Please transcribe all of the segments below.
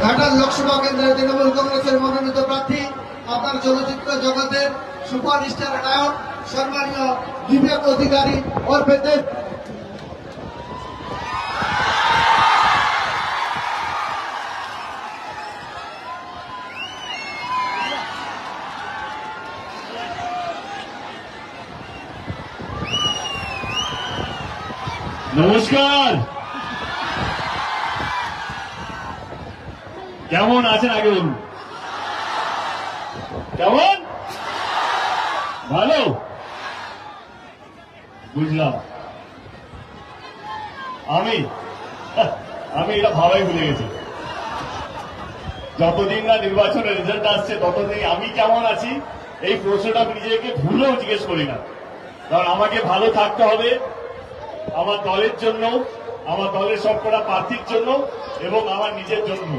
ঘাটাল লোকসভা কেন্দ্রের তৃণমূল কংগ্রেসের মনোনীত প্রার্থী আপনার চলচ্চিত্র জগতের সুপারস্টার নায়ক সম্মানীয় বিবেক অধিকারী ওরফে দেব। নমস্কার, কেমন আছেন আগে বলুন? কেমন? ভালো, বুঝলাম। আমি এটা ভাবাই ভুলে গেছি। যতদিন না নির্বাচনের রেজাল্ট আসছে ততদিন আমি কেমন আছি এই প্রশ্নটা আমি নিজেকে ভুলেও জিজ্ঞেস করি না। কারণ আমাকে ভালো থাকতে হবে আমার দলের জন্য, আমার দলের সবকটা প্রার্থীর জন্য এবং আমার নিজের জন্য।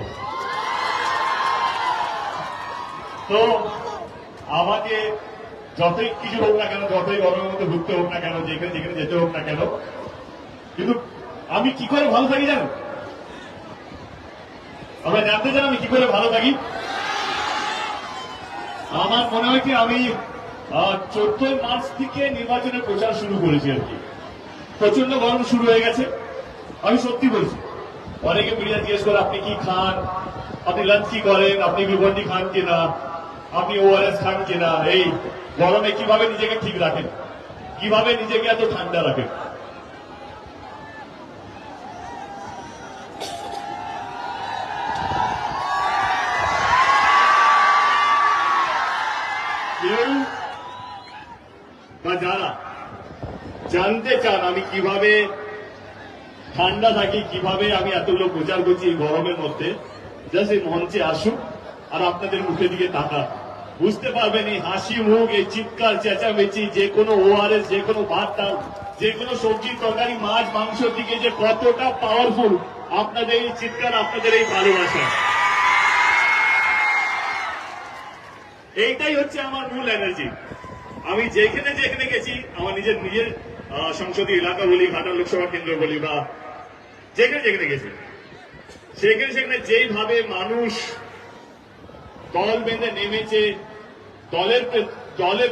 তো আমাকে যতই কিছু হোক না কেন, যতই গরমের মধ্যে ঘুরতে হোক না কেন, যেখানে যেখানে যেতে হোক না কেন, কিন্তু আমি কি করে ভালো থাকি জানো? আমরা জানতে চান আমি কি করে ভালো থাকি? আমার মনে হয় কি আমি 14 মার্চ থেকে নির্বাচনের প্রচার শুরু করেছি আর কি। প্রচন্ড গরম শুরু হয়ে গেছে, আমি সত্যি বলছি। অনেকে মিডিয়া জিজ্ঞেস করে আপনি কি খান, আপনি লাঞ্চ কি করেন, আপনি বিবন্ডি খান কিনা, আপনি ওআরএস খান কিনা, এই গরমে কিভাবে নিজেকে ঠিক রাখেন, কিভাবে নিজেকে এত ঠান্ডা রাখেন। কেউ বা যারা জানতে চান আমি কিভাবে ঠান্ডা থাকি, কিভাবে আমি এতগুলো প্রচার করছি এই গরমের মধ্যে, জাস্ট এই মঞ্চে আসুক আর আপনাদের মুখের দিকে তাকান, বুঝতে পারবেন এই হাসি মুখ, এই চিৎকার চেঁচামেচি, যে কোনো ওআরএস, যে কোনো ভাত ডাল, যে কোনো সবজি তরকারি, মাছ মাংসের দিকে যে কতটা পাওয়ারফুল আপনাদের এই চিৎকার, আপনাদের এই ভালোবাসা। এইটাই হচ্ছে আমার মূল এনার্জি। আমি যেখানে যেখানে গেছি, আমার নিজের সংসদীয় এলাকা বলি, ঘাটাল লোকসভা কেন্দ্র বলি, বা যেখানে যেখানে গেছি, সেখানে সেখানে যেইভাবে মানুষ দল বেঁধে নেমেছে দলের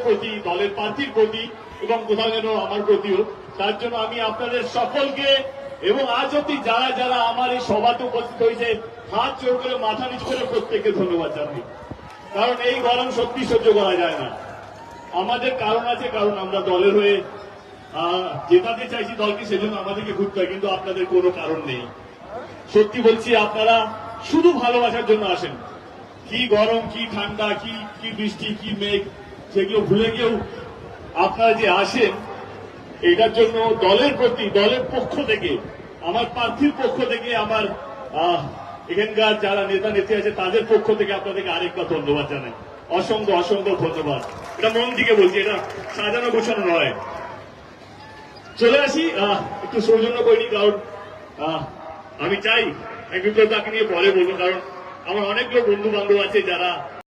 প্রতি, দলের প্রার্থীর প্রতি, এবং কোথাও যেন আমার প্রতিও, তার জন্য আমি আপনাদের সকলকে এবং আজ অব্দি যারা যারা আমার এই সভাতে উপস্থিত হয়েছে হাত জোর করে মাথা নিচু করে প্রত্যেককে ধন্যবাদ জানাই। কারণ এই গরম সত্যি সহ্য করা যায় না। আমাদের কারণ আছে, কারণ আমরা দলের হয়ে জেতাতে চাইছি দলকে, সেজন্য আমাদেরকে ঘুরতে হয়, কিন্তু আপনাদের কোনো কারণ নেই। সত্যি বলছি, আপনারা শুধু ভালোবাসার জন্য আসেন। কি গরম, কি ঠান্ডা, কি বৃষ্টি, কি মেঘ, সেগুলো ভুলে গিয়েও আপনারা যে আসেন, এটার জন্য দলের প্রতি, দলের পক্ষ থেকে, আমার প্রার্থীর পক্ষ থেকে, আমার এখানকার যারা নেতা নেত্রী আছে তাদের পক্ষ থেকে আপনাদেরকে আরেকবার ধন্যবাদ জানাই। অসংখ্য অসংখ্য ধন্যবাদ। এটা মন থেকে বলছি, এটা সাজানো গোছানো নয়। চলে আসি, একটু সৌজন্য করিনি, কারণ আমি চাই বিপ্লব দাকে নিয়ে পরে বলবো, কারণ আমার অনেকগুলো বন্ধু বান্ধব আছে যারা